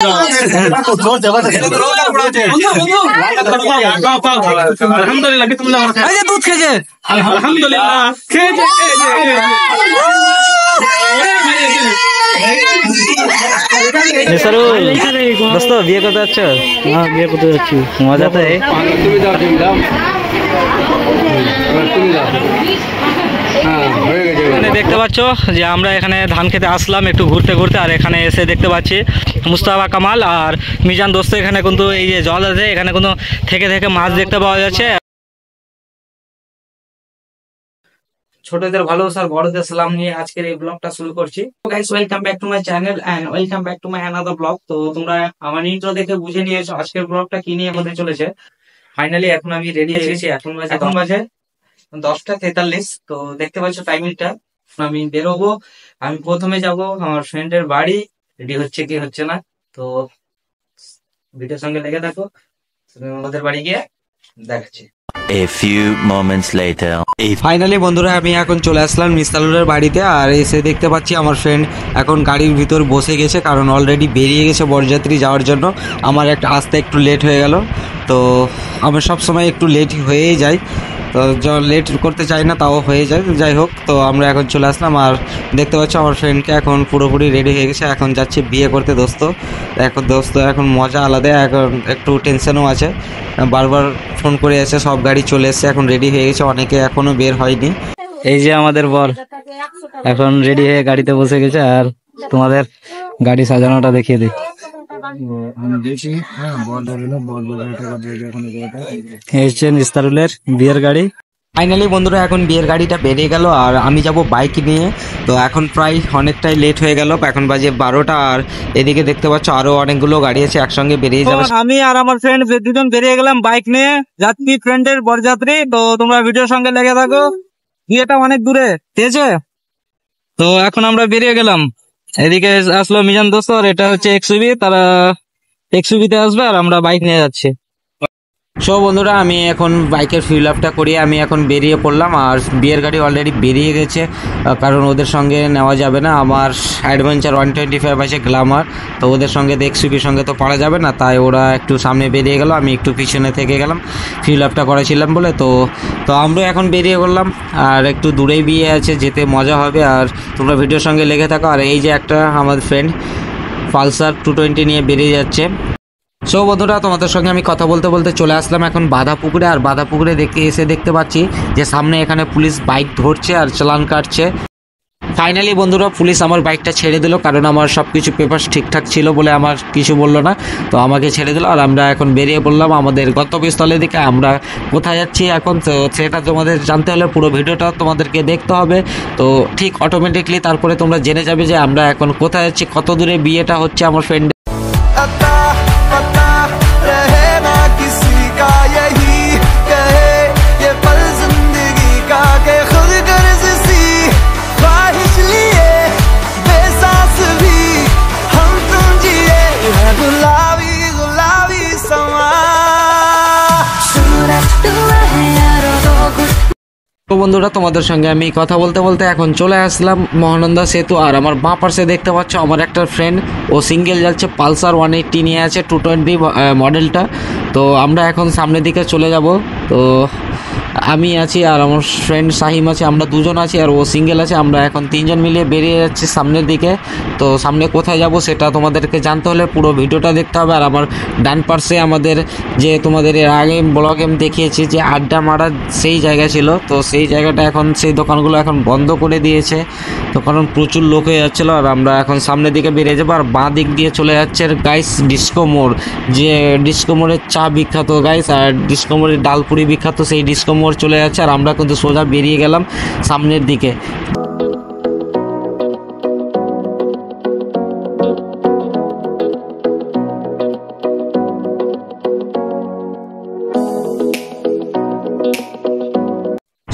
দুধ খেয়েছে আলহামদুলিল্লাহ দোস্ত বিয়ে করতে যাচ্ছ? হ্যাঁ বিয়ে করতে যাচ্ছি। মজা তো এখানে দেখতে পাচ্ছ যে আমরা এখানে ধান খেতে আসলাম একটু ঘুরতে ঘুরতে, আর এখানে এসে দেখতে পাচ্ছি মুস্তাফা কামাল আর মিজান দোস্ত এখানে কিন্তু এই যে জল আছে এখানে কিন্তু থেকে থেকে মাছ দেখতে পাওয়া যাচ্ছে। ছোটদের ভালোবাসার বড়দের সালাম নিয়ে আজকের এই ব্লগটা শুরু করছি। Guys welcome back to my channel and welcome back to my another blog. তো তোমরা আমার ইন্ট্রো দেখে বুঝে নিয়েছো আজকের ব্লগটা কি নিয়ে হতে চলেছে। ফাইনালি এখন আমি রেডি হয়ে গেছি, এখন বাজে 10:43। তো দেখতে পাচ্ছ টাইমিংটা, আমি বেরোবো। আমি প্রথমে যাব আমার ফ্রেন্ডের বাড়ি, রেডি হচ্ছে কি হচ্ছে না। তো ভিডিওর সঙ্গে লেগে থাকো, ওদের বাড়ি গিয়ে দেখাচ্ছি। A few moments later. Finally বন্ধুরা আমি এখন চলে আসলাম মিস্তালুরের বাড়িতে, আর এসে দেখতে পাচ্ছি আমার ফ্রেন্ড এখন গাড়ির ভিতর বসে গেছে, কারণ অলরেডি বেরিয়ে গেছে বরযাত্রী যাওয়ার জন্য। আমার আসতে একটু লেট হয়ে গেল, তো আমি সব সময় একটু লেট হয়েই যাই, তো লেট করতে চাই না তাও হয়ে যায়। যাই হোক, তো আমরা এখন চলে আসলাম, আর দেখতে পাচ্ছ আমার ফ্রেন্ডকে এখন পুরোপুরি রেডি হয়ে গেছে, এখন যাচ্ছে বিয়ে করতে। দোস্ত এখন মজা আলাদা, এখন একটু টেনশনও আছে, বারবার ফোন করে আছে। সব গাড়ি চলে এসছে, এখন রেডি হয়ে গেছে, অনেকে এখনো বের হয়নি। এই যে আমাদের বর এখন রেডি হয়ে গাড়িতে বসে গেছে, আর তোমাদের গাড়ি সাজানোটা দেখিয়ে দিই। নিস্তারুলের বিয়ের গাড়ি। ফাইনালি বন্ধুরা এখন বিয়ের গাড়িটা বেরিয়ে গেল, আর আমি যাব বাইক নিয়ে। তো এখন প্রায় অনেকটাই লেট হয়ে গেল, এখন বাজে 12টা, আর এদিকে দেখতে পাচ্ছ আরো অনেকগুলো গাড়ি আছে, একসঙ্গে বেরিয়ে যাবে। আমি আর আমার ফ্রেন্ড দুজন বেরিয়ে গেলাম বাইক নিয়ে, যাত্রী ফ্রেন্ডের বরযাত্রী। তো তোমরা ভিডিওর সঙ্গে লেগে থাকো, বিয়েটা অনেক দূরে, ঠিক আছে? তো এখন আমরা বেরিয়ে গেলাম। এদিকে আসলো মিজান দোস্ত, আর এটা হচ্ছে এক্সইউভি, তারা এক্সইউভিতে আসবে আর আমরা বাইক নিয়ে যাচ্ছি। সো বন্ধুরা আমি এখন বাইকের ফিল আপটা করিয়ে আমি এখন বেরিয়ে পড়লাম, আর বিয়ের গাড়ি অলরেডি বেরিয়ে গেছে, কারণ ওদের সঙ্গে নেওয়া যাবে না। আমার অ্যাডভেঞ্চার 125 আছে গ্ল্যামার, তো ওদের সঙ্গে এক্সইউভির সঙ্গে তো পারা যাবে না, তাই ওরা একটু সামনে বেরিয়ে গেল, আমি একটু পিছনে থেকে গেলাম ফিল আপটা করেছিলাম বলে। তো আমরা এখন বেরিয়ে পড়লাম, আর একটু দূরেই বিয়ে আছে, যেতে মজা হবে, আর তোমরা ভিডিওর সঙ্গে লেগে থাকো। আর এই যে একটা আমার ফ্রেন্ড পালসার 220 নিয়ে বেরিয়ে যাচ্ছে। সো বন্ধুরা তোমাদের সঙ্গে আমি কথা বলতে বলতে চলে আসলাম এখন বাঁধাপুকুরে, আর বাঁধাপুকুরে দেখতে পাচ্ছি যে সামনে এখানে পুলিশ বাইক ধরছে আর চালান কাটছে। ফাইনালি বন্ধুরা পুলিশ আমার বাইকটা ছেড়ে দিল, কারণ আমার সব কিছু পেপার ঠিকঠাক ছিল বলে আমার কিছু বললো না, তো আমাকে ছেড়ে দিল। আর আমরা এখন বেরিয়ে পড়লাম আমাদের গন্তব্যস্থলের দিকে। আমরা কোথায় যাচ্ছি এখন তো সেটা তোমাদের জানতে হলে পুরো ভিডিওটা তোমাদেরকে দেখতে হবে, তো ঠিক অটোমেটিকলি তারপরে তোমরা জেনে যাবে যে আমরা এখন কোথায় যাচ্ছি, কত দূরে বিয়েটা হচ্ছে আমার ফ্রেন্ড। তো বন্ধুরা তোমাদের সঙ্গে আমি কথা বলতে বলতে এখন চলে আসলাম মহানন্দা সেতু, আর আমার বাঁ পাশে দেখতে পাচ্ছ আমার একটা ফ্রেন্ড, ও সিঙ্গেল যাচ্ছে, পালসার 180 নিয়ে আছে 220 মডেলটা। তো আমরা এখন সামনের দিকে চলে যাব। তো আমি আছি আর আমার ফ্রেন্ড সাহিম আছে, আমরা দুজন আছি, আর ও সিঙ্গেল আছে। আমরা এখন তিনজন মিলিয়ে বেরিয়ে যাচ্ছি সামনের দিকে। তো সামনে কোথায় যাব সেটা তোমাদেরকে জানতে হলে পুরো ভিডিওটা দেখতে হবে। আর আমার ডান পাশে আমাদের যে তোমাদের এর আগে ব্লগে আমি দেখিয়েছি যে আড্ডা মারার সেই জায়গা ছিল, তো সেই জায়গাটা এখন সেই দোকানগুলো এখন বন্ধ করে দিয়েছে, তো কারণ প্রচুর লোক হয়ে যাচ্ছিলো। আর আমরা এখন সামনের দিকে বেরিয়ে যাবো, আর বাঁ দিক দিয়ে চলে যাচ্ছে গাইস ডিস্কো মোড়, যে ডিস্কো মোড়ের চা বিখ্যাত গাইস, আর ডিস্কো মোড়ের ডালপুরি বিখ্যাত, সেই ডিস্কো মোড় চলে যাচ্ছে। আর আমরা কিন্তু সোজা বেরিয়ে গেলাম সামনের দিকে।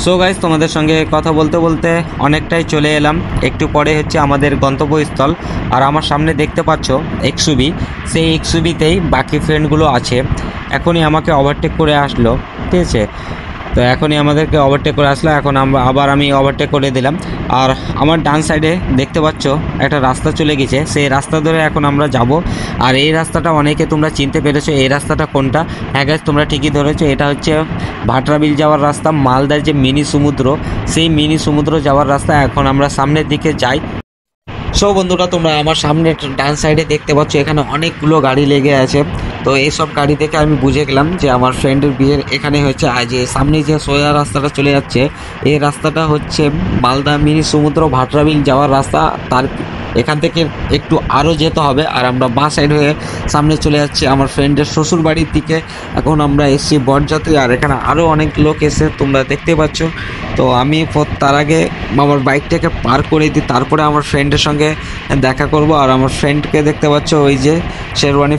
সো গাইস তোমাদের সঙ্গে কথা বলতে বলতে অনেকটাই চলে এলাম, একটু পরে হচ্ছে আমাদের গন্তব্যস্থল। আর আমার সামনে দেখতে পাচ্ছ এক্সইউভি, সেই এক্সইউভিতেই বাকি ফ্রেন্ডগুলো আছে, এখনই আমাকে ওভারটেক করে আসলো, ঠিক আছে। তো এখনই আমাদেরকে ওভারটেক করে আসলো, এখন আমি ওভারটেক করে দিলাম। আর আমার ডান সাইডে দেখতে পাচ্ছ একটা রাস্তা চলে গেছে, সেই রাস্তা ধরে এখন আমরা যাব। আর এই রাস্তাটা অনেকে তোমরা চিনতে পেরেছো, এই রাস্তাটা কোনটা? হ্যাঁ গাইস, তোমরা ঠিকই ধরেছো, এটা হচ্ছে ভাটরা বিল যাওয়ার রাস্তা, মালদার যে মিনি সমুদ্র, সেই মিনি সমুদ্র যাওয়ার রাস্তা। এখন আমরা সামনের দিকে যাই। সো বন্ধুরা, তোমরা আমার সামনে ডান সাইডে দেখতে পাচ্ছ এখানে অনেকগুলো গাড়ি লেগে আছে। তো এইসব গাড়ি দেখে আমি বুঝে গেলাম যে আমার ফ্রেন্ডের বিয়ের এখানে হচ্ছে। আজ সামনে যে সোজা রাস্তাটা চলে যাচ্ছে, এই রাস্তাটা হচ্ছে মালদা মিনি সমুদ্র ভাটরা বিল যাওয়ার রাস্তা। তার এখান থেকে একটু আরও যেতে হবে। আর আমরা বাঁ সাইড হয়ে সামনে চলে যাচ্ছি আমার ফ্রেন্ডের শ্বশুর বাড়ির দিকে। এখন আমরা এসছি বরযাত্রী, আর এখানে আরও অনেক লোক এসে তোমরা দেখতে পাচ্ছ। তো আমি তার আগে আমার বাইকটাকে পার করে দিই, তারপরে আমার ফ্রেন্ডের সঙ্গে দেখা করব। আর আমার ফ্রেন্ডকে দেখতে পাচ্ছ, ওই যে শেরওয়ানি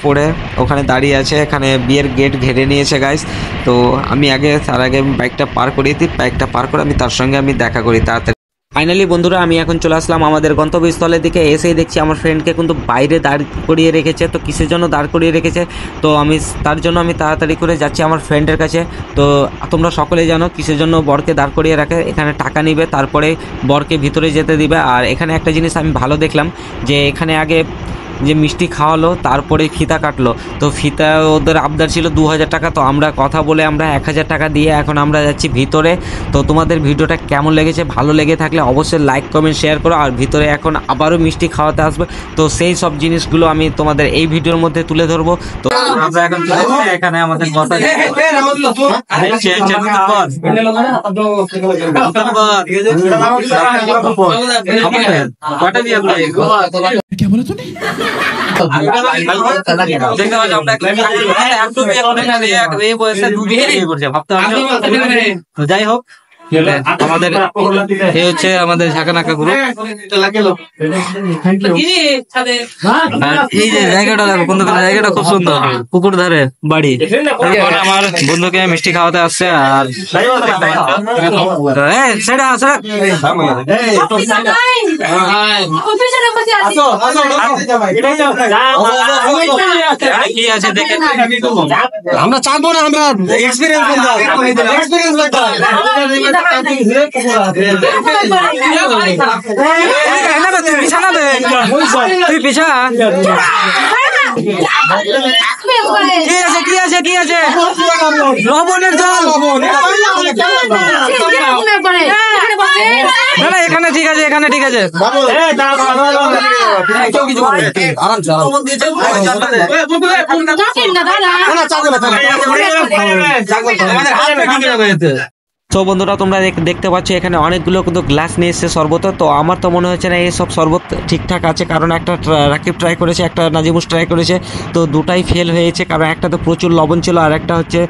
পরে ওখানে দাঁড়িয়ে আছে, এখানে বিয়ের গেট ঘেরে নিয়েছে গাইস। তো আমি তার আগে বাইকটা পার করিয়ে দিই, বাইকটা পার করে আমি তার সঙ্গে দেখা করি তাড়াতাড়ি। ফাইনালি বন্ধুরা, আমি এখন চলে আসলাম আমাদের গন্তব্যস্থলের দিকে। এসেই দেখছি আমার ফ্রেন্ডকে কিন্তু বাইরে দাঁড় করিয়ে রেখেছে। তো কিসের জন্য দাঁড় করিয়ে রেখেছে, তো তার জন্য আমি তাড়াতাড়ি করে যাচ্ছি আমার ফ্রেন্ডের কাছে। তো তোমরা সকলেই জানো কিসের জন্য বরকে দাঁড় করিয়ে রাখে, এখানে টাকা নিবে, তারপরে বরকে ভিতরে যেতে দিবে। আর এখানে একটা জিনিস আমি ভালো দেখলাম, যে এখানে আগে যে মিষ্টি খাওয়ালো, তারপরে ফিতা কাটলো। তো ফিতা ওদের আবদার ছিল 2000 টাকা। তো আমরা কথা বলে আমরা 1000 টাকা দিয়ে এখন আমরা যাচ্ছি ভিতরে। তো তোমাদের ভিডিওটা কেমন লেগেছে, ভালো লেগে থাকলে অবশ্যই লাইক কমেন্ট শেয়ার করো। আর ভিতরে এখন আবারও মিষ্টি খাওয়াতে আসবে, তো সেই সব জিনিসগুলো আমি তোমাদের এই ভিডিওর মধ্যে তুলে ধরবো। তো আমরা এখন এখানে আমাদের কথা যাই হোক, আমাদের এই হচ্ছে আমাদের ঝাঁকানাকা গ্রুপ। এই যে জায়গাটা দেখো, কোন জায়গাটা খুব সুন্দর, পুকুর ধারে বাড়ি। আমার বন্ধুকে মিষ্টি খাওয়াতে আসছে। আর কি আছে দেখে আমরা চাপবো না, আমরা এক্সপিরিয়েন্স তুই পিছা কি আছে লবণের জল এখানে ঠিক আছে, এখানে ঠিক আছে। তো বন্ধুরা, তোমরা দেখতে পাচ্ছ এখানে অনেকগুলো কিন্তু গ্লাস নিয়ে এসছে শরবত। তো আমার তো মনে হচ্ছে না এই সব শরবত ঠিকঠাক আছে, কারণ একটা রাকিব ট্রাই করেছে, একটা নাজিমুস ট্রাই করেছে। তো দুটাই ফেল হয়েছে, কারণ একটা তো প্রচুর লবণ ছিল আর একটা হচ্ছে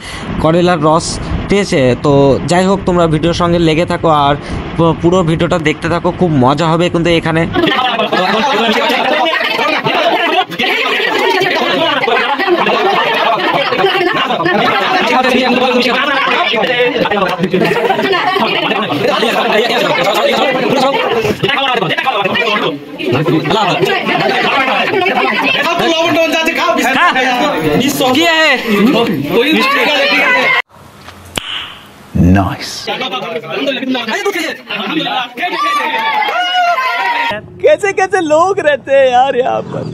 করেলার রস, ঠিক আছে। তো যাই হোক, তোমরা ভিডিওর সঙ্গে লেগে থাকো আর পুরো ভিডিওটা দেখতে থাকো, খুব মজা হবে কিন্তু এখানে। कैसे कैसे लोग रहते हैं यार यहाँ पर।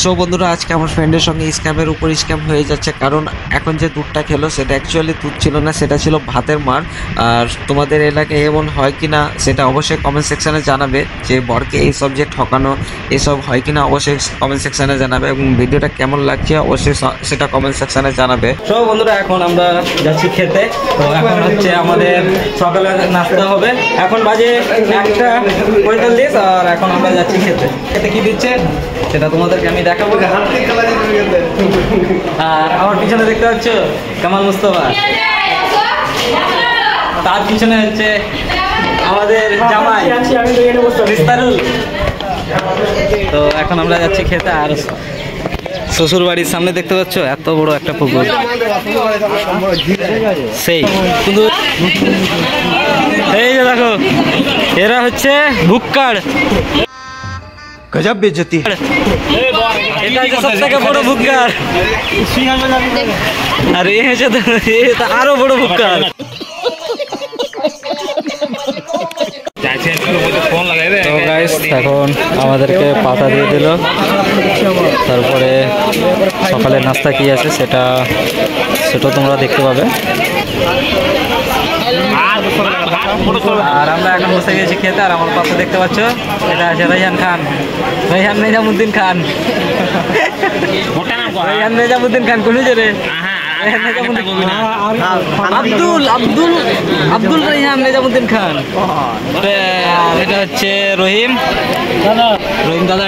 সো বন্ধুরা, আজকে আমার ফ্রেন্ডের সঙ্গে স্ক্যামের উপর স্ক্যাম হয়ে যাচ্ছে, কারণ এখন যে দুধটা খেলো সেটা অ্যাকচুয়ালি দুধ ছিল না, সেটা ছিল ভাতের মার। আর তোমাদের এলাকায় এমন হয় কি না সেটা অবশ্যই কমেন্ট সেকশানে জানাবে, যে বরকে এই সব যে ঠকানো এসব হয় কি না অবশ্যই কমেন্ট সেকশানে জানাবে, এবং ভিডিওটা কেমন লাগছে অবশ্যই সেটা কমেন্ট সেকশানে জানাবে। সো বন্ধুরা, এখন আমরা যাচ্ছি খেতে। তো এখন হচ্ছে আমাদের সকালে নাস্তা হবে, এখন বাজে 1:45 আর এখন আমরা যাচ্ছি খেতে। খেতে কি দিচ্ছে সেটা তোমাদেরকে আমি দেখাবো। আর আমার পিছনে দেখতে পাচ্ছ কামাল মুস্তফা, তার পিছনে হচ্ছে আমাদের জামাই বিস্তারুল। তো এখন আমরা যাচ্ছি খেতে। আর শ্বশুর বাড়ির সামনে দেখতে পাচ্ছ এত বড় একটা পুকুর, সেই কিন্তু এই যে দেখো, এরা হচ্ছে ভুক্কার, गजब बेइज्जती। এটা হচ্ছে সবথেকে বড় ভুক্কার, আর এ হচ্ছে আরো বড় ভুক্কার। তো গাইস এখন আমাদেরকে পাতা দিয়ে দিল, তারপরে সকালের নাস্তা কি আছে সেটা তোমরা দেখতে পাবে। আর আমরা এখন বসে গেছি খেতে, আর আমার পাশে দেখতে পাচ্ছ এটা আছে রাইহান খান, রাইহান নিজামুদ্দিন খান, রাইহান নিজামুদ্দিন খান কোন রে? আব্দুল আব্দুল আব্দুল রাইহান নিজামুদ্দিন খান। এটা হচ্ছে রহিম রহিম দাদা,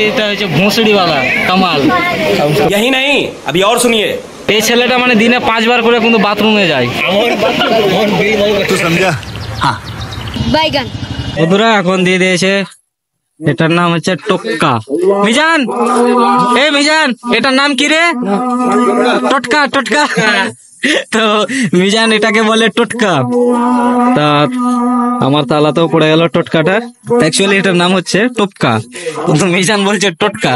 এটা হচ্ছে ভুঁসড়ি वाला কামাল। यही नहीं अभी और सुनिए। এই ছেলেটা মানে দিনে 5 বার করে কিন্তু বাথরুমে যায়। বন্ধুরা এখন দিয়ে দিয়েছে, এটার নাম হচ্ছে টোটকা। মিজান, এই মিজান, এটার নাম কি রে? টোটকা, টোটকা। তো মিজান এটাকে বলে টোটকা। তা আমার তালাতেও পড়ে গেল টোটকাটা, অ্যাকচুয়ালি এটার নাম হচ্ছে টোপকা, কিন্তু মিজান বলছে টোটকা।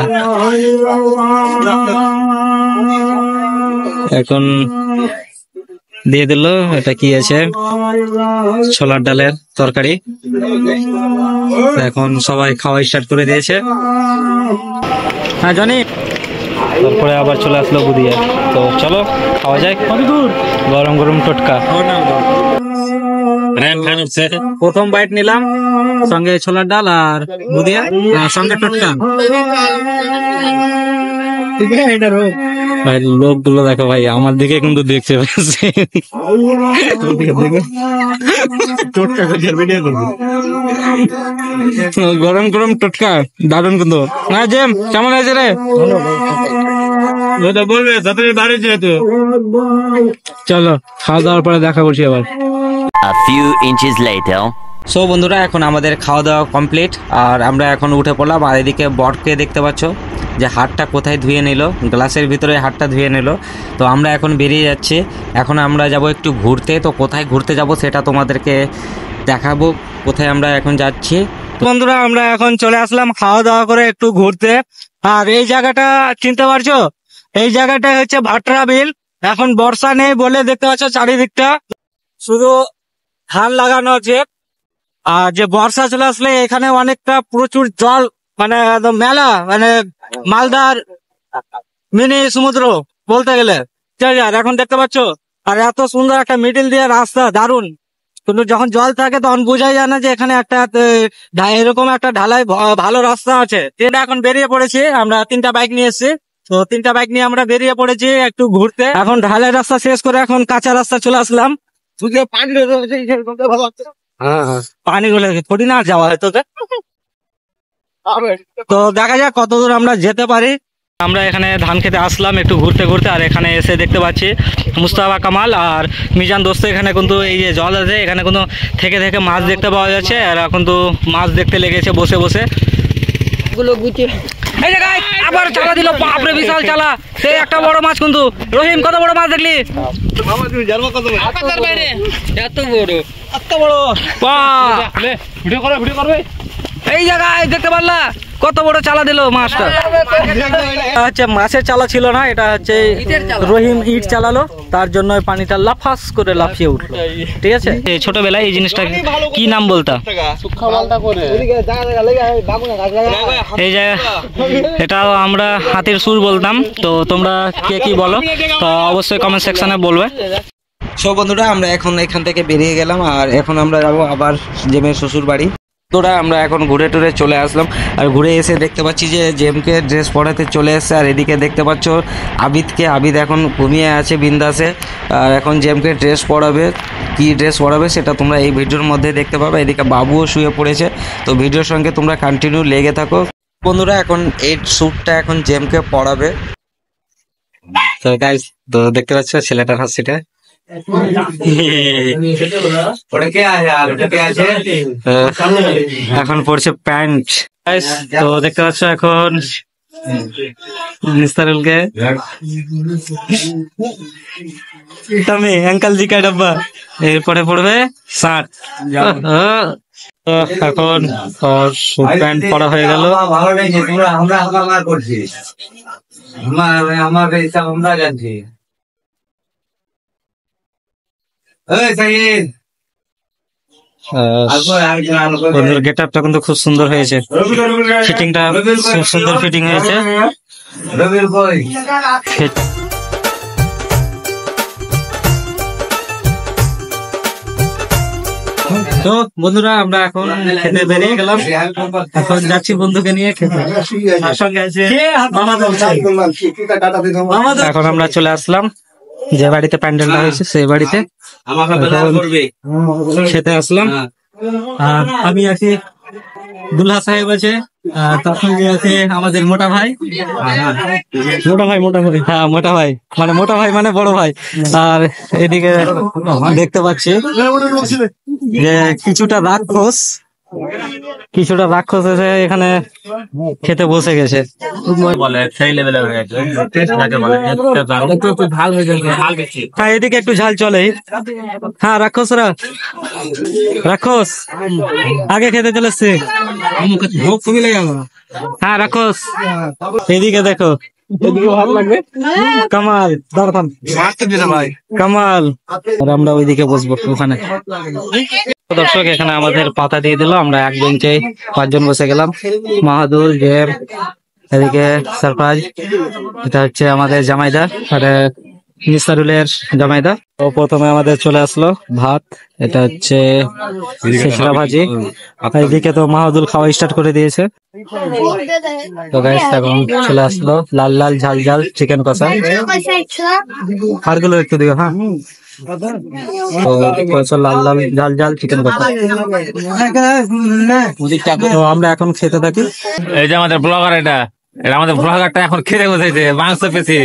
এখন দিয়ে দিল, এটা কি আছে? ছোলার ডালের তরকারি। এখন সবাই খাওয়া স্টার্ট করে দিয়েছে। হ্যাঁ জানি, তারপরে আবার চলে আসলো বুদিয়া। তো চলো খাওয়া যায়, গরম গরম টোটকা। প্রথম বাইট নিলাম, সঙ্গে ছোলার ডাল আর বুদিয়া, সঙ্গে টোটকা। ভাই লোকগুলো দেখো ভাই, আমার দিকে কিন্তু দেখছে। গরম গরম টোটকা দারুন কিন্তু। হ্যাঁ জেম, কেমন হয়েছে রে? বলবে বাড়ি যেহেতু। চলো খাওয়া দাওয়ার পরে দেখা করছি আবার। A few inches later. So বন্ধুরা এখন আমাদের খাওয়া দাওয়া কমপ্লিট, আর আমরা এখন উঠে পড়লাম। আর এদিকে বটকে দেখতে পাচ্ছ যে হাতটা কোথায় ধুয়ে নিল, গ্লাসের ভিতরে হাতটা ধুয়ে নিল। তো আমরা এখন বেরিয়ে যাচ্ছি, এখন আমরা যাব একটু ঘুরতে। তো কোথায় ঘুরতে যাব সেটা তোমাদেরকে দেখাবো, কোথায় আমরা এখন যাচ্ছি। বন্ধুরা আমরা এখন চলে আসলাম খাওয়া দাওয়া করে একটু ঘুরতে। আর এই জায়গাটা চিনতে পারছো? এই জায়গাটা হচ্ছে ভাটরা বিল। এখন বর্ষা নেই বলে দেখতে পাচ্ছ চারিদিকটা শুধু ধান লাগানো আছে। আর যে বর্ষা চলে আসলে এখানে অনেকটা প্রচুর জল, মানে একদম মেলা, মানে মালদার মিনি সমুদ্র বলতে গেলে। আর এখন দেখতে পাচ্ছ, আর এত সুন্দর একটা মিডিল দিয়ে রাস্তা, দারুন। কিন্তু যখন জল থাকে তখন বোঝাই যায় না যে এখানে একটা এরকম একটা ঢালাই ভালো রাস্তা আছে। এখন বেরিয়ে পড়েছি, আমরা 3টা বাইক নিয়ে এসেছি। তো 3টা বাইক নিয়ে আমরা বেরিয়ে পড়েছি একটু ঘুরতে। এখন ঢালাই রাস্তা শেষ করে এখন কাঁচা রাস্তা চলে আসলাম। পানি গুলো থোড়ি না যাওয়া হয় তোকে। তো দেখা যাক কত দূর আমরা যেতে পারি। আমরা এখানে ধান খেতে আসলাম একটু ঘুরতে ঘুরতে, আর এখানে এসে দেখতে পাচ্ছি মুস্তাফা কামাল আর মিজান দোস্ত এখানে কিন্তু এই যে জল আছে এখানে কিন্তু থেকে থেকে মাছ দেখতে পাওয়া যাচ্ছে। আর এখন তো মাছ দেখতে লেগেছে বসে বসে। এই জায়গায় আবার চালা দিল, বাপরে বিশাল চালা, সে একটা বড় মাছ কিন্তু। রহিম কত বড় মাছ দেখলি? এত বড় এই জায়গায় দেখতে পারলা কত বড় চালা দিল মাছটা। হচ্ছে মাছের চালা ছিল না, এটা হচ্ছে রহিম ইট চালালো, তার জন্য পানিটা লাফাস করে লাফিয়ে উঠলো। ঠিক আছে, ছোটবেলায় এই জিনিসটা কি নাম বলতাম? এই জায়গা এটাও আমরা হাতির সুর বলতাম। তো তোমরা কে কি বলো তো অবশ্যই কমেন্ট সেকশনে বলবে। সব বন্ধুরা আমরা এখন এখান থেকে বেরিয়ে গেলাম, আর এখন আমরা যাবো আবার জেমের শ্বশুর বাড়ি। তোরা আমরা এখন ঘুরে টুরে চলে আসলাম, আর ঘুরে এসে দেখতে পাচ্ছি যে জেমকে ড্রেস পরাতে চলে এসছে। আর এদিকে দেখতে পাচ্ছ আবিদকে, আবিদ এখন ঘুমিয়ে আছে বিন্দাসে। আর এখন জেমকে ড্রেস পরাবে, কি ড্রেস পরাবে সেটা তোমরা এই ভিডিওর মধ্যে দেখতে পাবে। এদিকে বাবুও শুয়ে পড়েছে। তো ভিডিওর সঙ্গে তোমরা কন্টিনিউ লেগে থাকো বন্ধুরা। এখন এই স্যুটটা এখন জেমকে পরাবে। তো গাইস তো দেখতে পাচ্ছ ছেলেটার হাসিটা। এখন পড়ছে প্যান্ট। তো দেখতে পাচ্ছ এখন নিস্তারুলকে তুমি অ্যাঙ্কাল জি কা ডাব্বা, এরপরে পড়বে শার্ট। এখন প্যান্ট পরা হয়ে গেল। আমরা জানছি বন্ধুর গেট আপটা কিন্তু খুব সুন্দর হয়েছে, ফিটিংটা খুব সুন্দর ফিটিং হয়েছে। তো বন্ধুরা আমরা এখন খেতে বেরিয়ে গেলাম, এখন যাচ্ছি বন্ধুকে নিয়ে খেতে। তার সঙ্গে আছে এখন আমরা চলে আসলাম যে বাড়িতে প্যান্ডেলটা হয়েছে সেই বাড়িতে খেতে আসলাম। আর আমি আছি, দুল্লা সাহেব আছে, তার সঙ্গে আছে আমাদের মোটা ভাই, হ্যাঁ মোটা ভাই মানে বড় ভাই। আর এদিকে দেখতে পাচ্ছি যে কিছুটা রাক্ষস এসে এখানে খেতে বসে গেছে। হ্যাঁ এদিকে একটু ঝাল চলে। হ্যাঁ রাক্ষস আগে খেতে চলেছে। হ্যাঁ রাক্ষস এদিকে দেখো, কামাল আর আমরা ওইদিকে বসবো ওখানে। দর্শক এখানে আমাদের পাতা দিয়ে দিল, আমরা এক বেঞ্চে 5 জন বসে গেলাম। মাহাদুর, জেম, এদিকে সরফরাজ, এটা হচ্ছে আমাদের জামাইদা, আর নিসারুলের জামাইদা। তো প্রথমে আমাদের চলে আসলো ভাত, এটা হচ্ছে শেষরা ভাজি। এদিকে তো মাহাদুল খাওয়া স্টার্ট করে দিয়েছে। তো গাইস এখন চলে আসলো লাল ঝাল চিকেন কষা। আরগুলো একটু দিও। হ্যাঁ তো লাল চিকেন কষা। তো আমরা এখন খেতে থাকি। এই যে আমাদের ব্লগার, এটা আমাদের ব্লগারটা এখন খেতে বসেছে মাংস পেছি।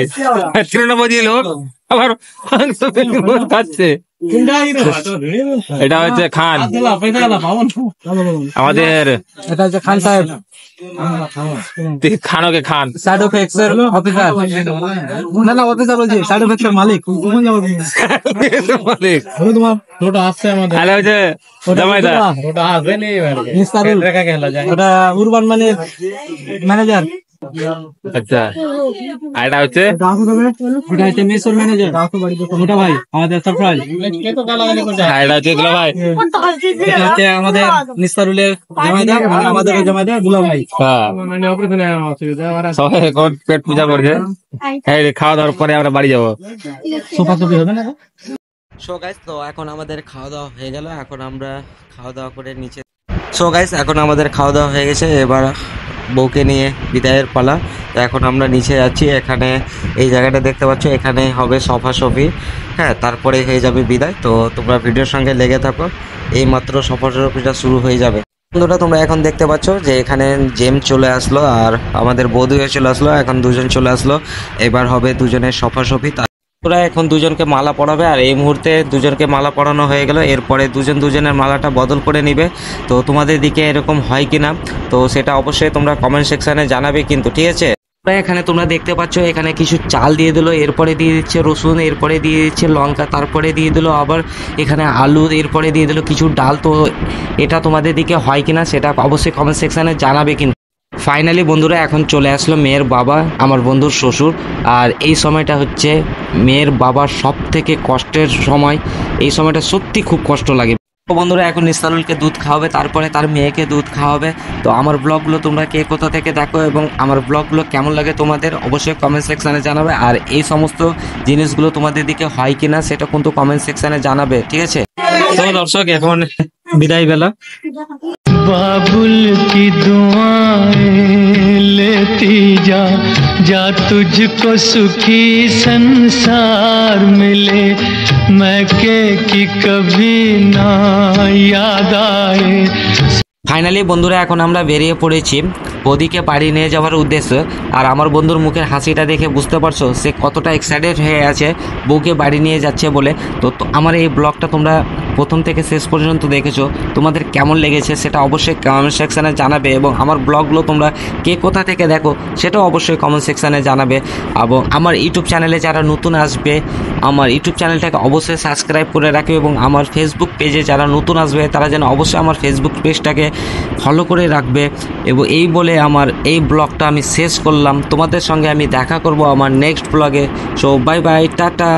93 লোক আবার মাংস পেছি খাচ্ছে। এটা হচ্ছে খান, আমাদের এটা হচ্ছে খান সাহেব, খানকে খান সাইড এফেক্টস এর অফিসার। না অফিসার বলছি, সাইড এফেক্টস এর মালিক। তাহলে হচ্ছে জামাইদা, ওটা উরবান ম্যানেজার। আচ্ছা আর এটা হচ্ছে মেসোর ম্যানেজার মোটা ভাই, আমাদের সারপ্রাইজ। এটা হচ্ছে দুলা ভাই, এটা হচ্ছে আমাদের নিস্তারুলের জামাইদা, আমাদের জামাইদা দুলা ভাই। সবাই এখন পেট পূজা করছে। খাওয়া দাওয়ার পরে আমরা বাড়ি যাবো। সোফাসুফি হবে না? সো গাইস তো এখন আমাদের খাওয়া দাওয়া হয়ে গেল, এখন আমরা খাওয়া দাওয়া করে নিচে। সো গাইস এখন আমাদের খাওয়া দাওয়া হয়ে গেছে, এবার বউকে নিয়ে বিদায়ের পালা। তো এখন আমরা নিচে যাচ্ছি, এখানে এই জায়গাটা দেখতে পাচ্ছ, এখানে হবে সফাসফি। হ্যাঁ তারপরে হয়ে যাবে বিদায়। তো তোমরা ভিডিওর সঙ্গে লেগে থাকো, এই মাত্র সফাসফিটা শুরু হয়ে যাবে। বন্ধুরা তোমরা এখন দেখতে পাচ্ছ যে এখানে জেম চলে আসলো আর আমাদের বৌদিও চলে আসলো, এখন দুজন চলে আসলো। এবার হবে দুজনের সফাসফি। তোরা এখন দুজনকে মালা পরাবে, আর এই মুহূর্তে দুজনকে মালা পরানো হয়ে গেল। এরপরে দুজনের মালাটা বদল করে নিবে। তো তোমাদের দিকে এরকম হয় কিনা তো সেটা অবশ্যই তোমরা কমেন্ট সেকশনে জানাবে কিন্তু, ঠিক আছে? এখানে তোমরা দেখতে পাচ্ছ এখানে কিছু চাল দিয়ে দিল, এরপরে দিয়ে দিচ্ছে রসুন, এরপরে দিয়ে দিচ্ছে লঙ্কা, তারপরে দিয়ে দিল আবার এখানে আলু, এরপরে দিয়ে দিল কিছু ডাল। তো এটা তোমাদের দিকে হয় কিনা সেটা অবশ্যই কমেন্ট সেকশনে জানাবে কিন্তু। ফাইনালি বন্ধুরা এখন চলে আসলো মেয়ের বাবা, আমার বন্ধুর শ্বশুর। আর এই সময়টা হচ্ছে মেয়ের বাবার সব থেকে কষ্টের সময়, এই সময়টা সত্যি খুব কষ্ট লাগে। তো বন্ধুরা এখন নিস্তারুলকে দুধ খাওয়াবে, তারপরে তার মেয়েকে দুধ খাওয়াবে। তো আমার ব্লগগুলো তোমরা কে কোথা থেকে দেখো এবং আমার ব্লগগুলো কেমন লাগে তোমাদের অবশ্যই কমেন্ট সেকশানে জানাবে। আর এই সমস্ত জিনিসগুলো তোমাদের দিকে হয় কিনা সেটা কিন্তু কমেন্ট সেকশানে জানাবে, ঠিক আছে? তো দর্শক এখন বিদায় বেলা। बाबुल की दुआएं लेती जा जा तुझको सुखी संसार मिले मैके की कभी ना याद आए। ফাইনালি বন্ধুরা এখন আমরা বেরিয়ে পড়েছি বৌদিকে বাড়ি নিয়ে যাওয়ার উদ্দেশ্যে। আর আমার বন্ধুর মুখের হাসিটা দেখে বুঝতে পারছো সে কতটা এক্সাইটেড হয়ে আছে বউকে বাড়ি নিয়ে যাচ্ছে বলে। তো আমার এই ব্লগটা তোমরা প্রথম থেকে শেষ পর্যন্ত দেখেছো, তোমাদের কেমন লেগেছে সেটা অবশ্যই কমেন্ট সেকশানে জানাবে। এবং আমার ব্লগগুলো তোমরা কে কোথা থেকে দেখো সেটাও অবশ্যই কমেন্ট সেকশানে জানাবে। এবং আমার ইউটিউব চ্যানেলে যারা নতুন আসবে আমার ইউটিউব চ্যানেলটাকে অবশ্যই সাবস্ক্রাইব করে রাখবে। এবং আমার ফেসবুক পেজে যারা নতুন আসবে তারা যেন অবশ্যই আমার ফেসবুক পেজটাকে ফলো করে রাখবে। এবং এই বলে আমার এই ব্লগটা আমি শেষ করলাম, তোমাদের সঙ্গে আমি দেখা করব আমার নেক্সট ব্লগে। So bye bye, tata.